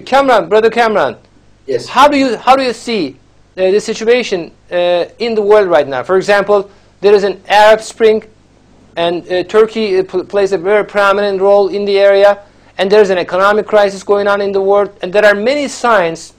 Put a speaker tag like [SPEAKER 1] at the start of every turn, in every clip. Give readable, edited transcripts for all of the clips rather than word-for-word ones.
[SPEAKER 1] Kamran, brother Kamran,
[SPEAKER 2] Yes.
[SPEAKER 1] how do you see the situation in the world right now? For example, there is an Arab Spring, and Turkey plays a very prominent role in the area, and there is an economic crisis going on in the world, and there are many signs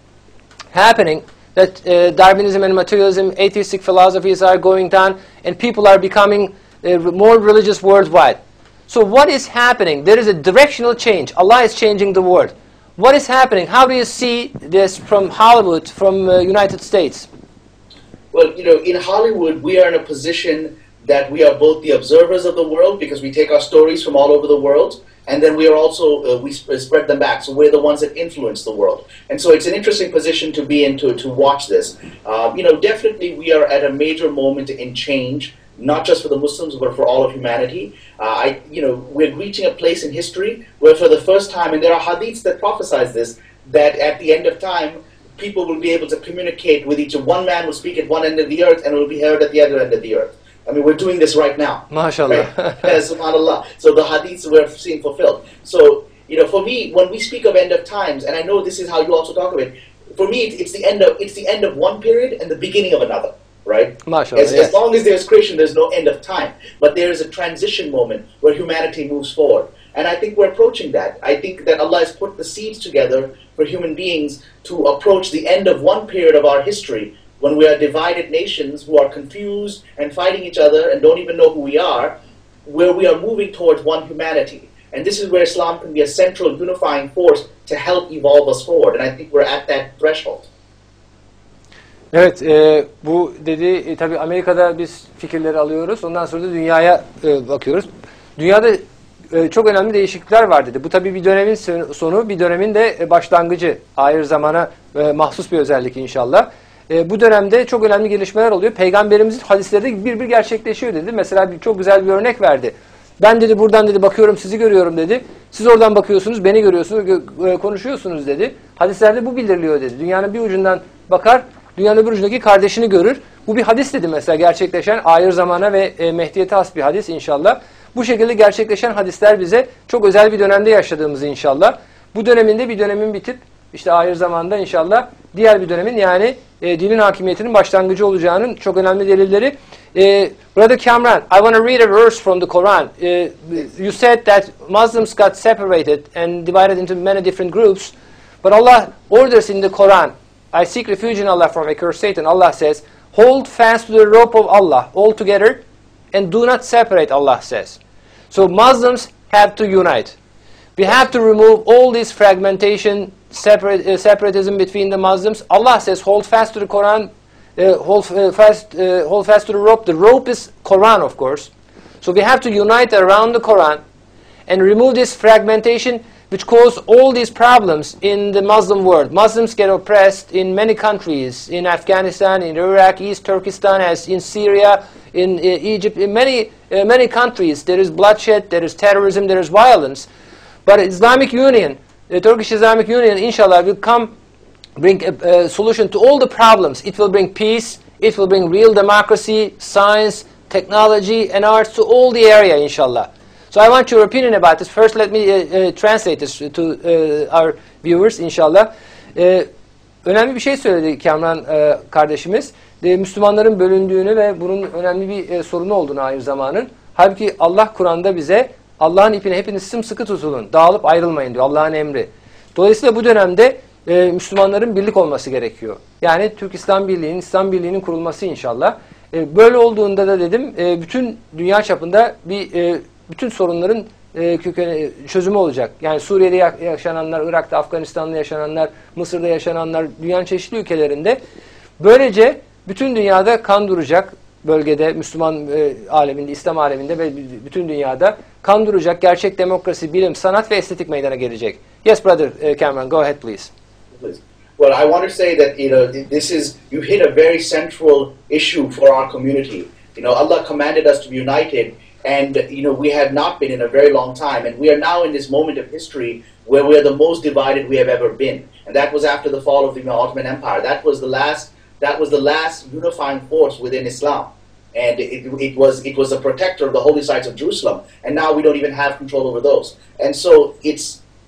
[SPEAKER 1] happening that Darwinism and materialism, atheistic philosophies are going down, and people are becoming more religious worldwide. So what is happening? There is a directional change. Allah is changing the world. What is happening? How do you see this from Hollywood, from United States?
[SPEAKER 2] Well, in Hollywood, we are in a position that we are both the observers of the world, because we take our stories from all over the world, and then we are also, we spread them back. So we're the ones that influence the world. And so it's an interesting position to be in to watch this. Definitely we are at a major moment in change, not just for the Muslims, but for all of humanity. We're reaching a place in history where for the first time, and there are hadiths that prophesize this, that at the end of time, people will be able to communicate with each other. One man will speak at one end of the earth and will be heard at the other end of the earth. I mean, we're doing this right now.
[SPEAKER 1] MashaAllah.
[SPEAKER 2] Right? SubhanAllah. So the hadiths we're seeing fulfilled. So, for me, when we speak of end of times, and I know this is how you also talk of it, for me, it's the end of one period and the beginning of another. Right? As long as there's creation, there's no end of time. But there is a transition moment where humanity moves forward. And I think we're approaching that. I think that Allah has put the seeds together for human beings to approach the end of one period of our history, when we are divided nations who are confused and fighting each other and don't even know who we are, where we are moving towards one humanity. And this is where Islam can be a central unifying force to help evolve us forward. And I think we're at that threshold.
[SPEAKER 1] Evet, bu dedi tabii Amerika'da biz fikirleri alıyoruz. Ondan sonra da dünyaya bakıyoruz. Dünyada çok önemli değişiklikler var dedi. Bu tabii bir dönemin sonu, bir dönemin de başlangıcı. Ahir zamana mahsus bir özellik inşallah. Bu dönemde çok önemli gelişmeler oluyor. Peygamberimizin hadisleri de bir gerçekleşiyor dedi. Mesela çok güzel bir örnek verdi. Ben dedi buradan dedi bakıyorum, sizi görüyorum dedi. Siz oradan bakıyorsunuz, beni görüyorsunuz, konuşuyorsunuz dedi. Hadislerde bu bildiriliyor dedi. Dünyanın bir ucundan bakar, dünyanın öbür ucundaki kardeşini görür. Bu bir hadis dedi mesela, gerçekleşen ahir zamana ve Mehdiyete has bir hadis inşallah. Bu şekilde gerçekleşen hadisler bize çok özel bir dönemde yaşadığımızı inşallah. Bu döneminde bir dönemin bitip işte ahir zamanda inşallah diğer bir dönemin, yani dinin hakimiyetinin başlangıcı olacağının çok önemli delilleri. Brother Kamran, I want to read a verse from the Quran. You said that Muslims got separated and divided into many different groups, but Allah orders in the Quran, I seek refuge in Allah from accursed Satan. Allah says, hold fast to the rope of Allah all together and do not separate, Allah says. So Muslims have to unite. We have to remove all this fragmentation, separatism between the Muslims. Allah says, hold fast to the Quran, hold fast to the rope. The rope is Quran, of course. So we have to unite around the Quran and remove this fragmentation, which cause all these problems in the Muslim world. Muslims get oppressed in many countries, in Afghanistan, in Iraq, East Turkestan, as in Syria, in Egypt, in many countries. There is bloodshed, there is terrorism, there is violence. But Islamic Union, the Turkish Islamic Union, inshallah, will bring a solution to all the problems. It will bring peace, it will bring real democracy, science, technology, and arts to all the area, inshallah. So I want your opinion about this. First, let me translate this to our viewers, inshallah. Önemli bir şey söyledi Kamran kardeşimiz. Müslümanların bölündüğünü ve bunun önemli bir sorunu olduğunu ahir zamanın. Halbuki Allah Kur'an'da bize Allah'ın ipine hepiniz sımsıkı tutulun, dağılıp ayrılmayın diyor, Allah'ın emri. Dolayısıyla bu dönemde Müslümanların birlik olması gerekiyor. Yani Türk İslam Birliği'nin, İslam Birliği'nin kurulması inşallah. Böyle olduğunda da dedim bütün dünya çapında bütün sorunların çözümü olacak. Yani Suriye'de yaşananlar, Irak'ta, Afganistan'da yaşananlar, Mısır'da yaşananlar, dünyanın çeşitli ülkelerinde. Böylece bütün dünyada kan duracak, bölgede, Müslüman aleminde, İslam aleminde ve bütün dünyada kan duracak, gerçek demokrasi, bilim, sanat ve estetik meydana gelecek. Yes, brother Kamran, go ahead please.
[SPEAKER 2] Well, I want to say that you hit a very central issue for our community. Allah commanded us to be united, and we have not been in a very long time, and we are now in this moment of history where we are the most divided we have ever been, and that was after the fall of the Ottoman Empire. That was the last unifying force within Islam, and it was a protector of the holy sites of Jerusalem, and now we don't even have control over those. And so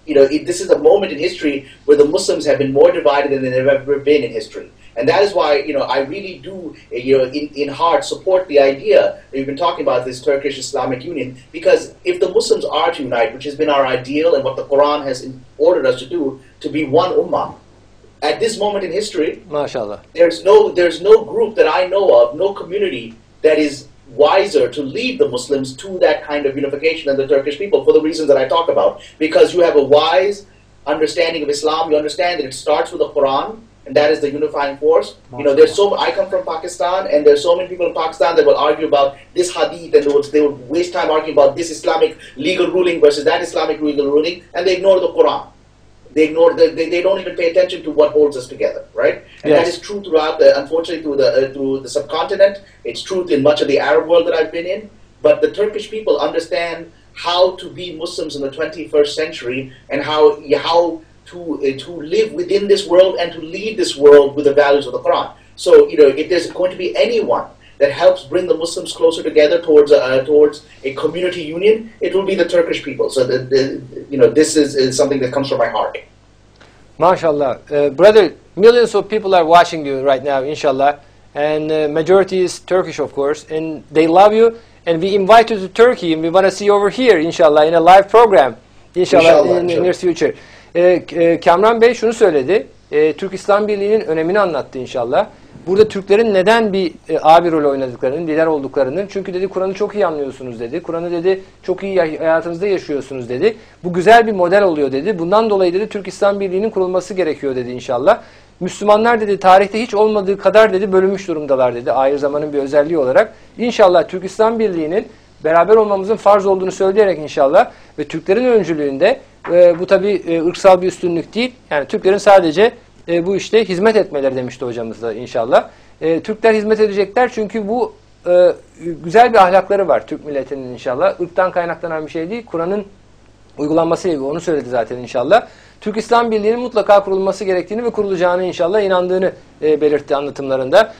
[SPEAKER 2] this is a moment in history where the Muslims have been more divided than they've ever been in history. And that is why, I really do, in heart support the idea that we've been talking about, this Turkish Islamic Union, because if the Muslims are to unite, which has been our ideal and what the Quran has ordered us to do, to be one ummah, at this moment in history,
[SPEAKER 1] Maşallah.
[SPEAKER 2] there's no group that I know of, no community that is wiser to lead the Muslims to that kind of unification than the Turkish people, for the reasons that I talk about. Because you have a wise understanding of Islam, you understand that it starts with the Quran, and that is the unifying force. I come from Pakistan, and there's so many people in Pakistan that will argue about this hadith, and they would waste time arguing about this Islamic legal ruling versus that Islamic legal ruling, and they ignore the Quran. They don't even pay attention to what holds us together, right? And
[SPEAKER 1] Yes.
[SPEAKER 2] that is true throughout, unfortunately, through the subcontinent. It's true in much of the Arab world that I've been in. But the Turkish people understand how to be Muslims in the 21st century, and how to live within this world and to lead this world with the values of the Quran. So, if there's going to be anyone that helps bring the Muslims closer together towards a community union, it will be the Turkish people. So, this is something that comes from my heart.
[SPEAKER 1] Mashallah. Brother, millions of people are watching you right now, inshallah. And majority is Turkish, of course. And they love you. And we invite you to Turkey. And we want to see you over here, inshallah, in a live program. İnşallah, in the near future. Kamran Bey şunu söyledi. Türk İslam Birliği'nin önemini anlattı inşallah. Burada Türklerin neden bir abi rolü oynadıklarını, lider olduklarını. Çünkü dedi Kur'an'ı çok iyi anlıyorsunuz dedi. Kur'an'ı dedi çok iyi hayatınızda yaşıyorsunuz dedi. Bu güzel bir model oluyor dedi. Bundan dolayı dedi Türk İslam Birliği'nin kurulması gerekiyor dedi inşallah. Müslümanlar dedi tarihte hiç olmadığı kadar dedi bölünmüş durumdalar dedi. Ahir zamanın bir özelliği olarak. İnşallah Türk İslam Birliği'nin beraber olmamızın farz olduğunu söyleyerek inşallah ve Türklerin öncülüğünde bu tabi ırksal bir üstünlük değil. Yani Türklerin sadece bu işte hizmet etmeleri demişti hocamız da inşallah. Türkler hizmet edecekler çünkü bu güzel bir ahlakları var Türk milletinin inşallah. Irktan kaynaklanan bir şey değil. Kur'an'ın uygulanmasıyla onu söyledi zaten inşallah. Türk İslam Birliği'nin mutlaka kurulması gerektiğini ve kurulacağını inşallah inandığını belirtti anlatımlarında.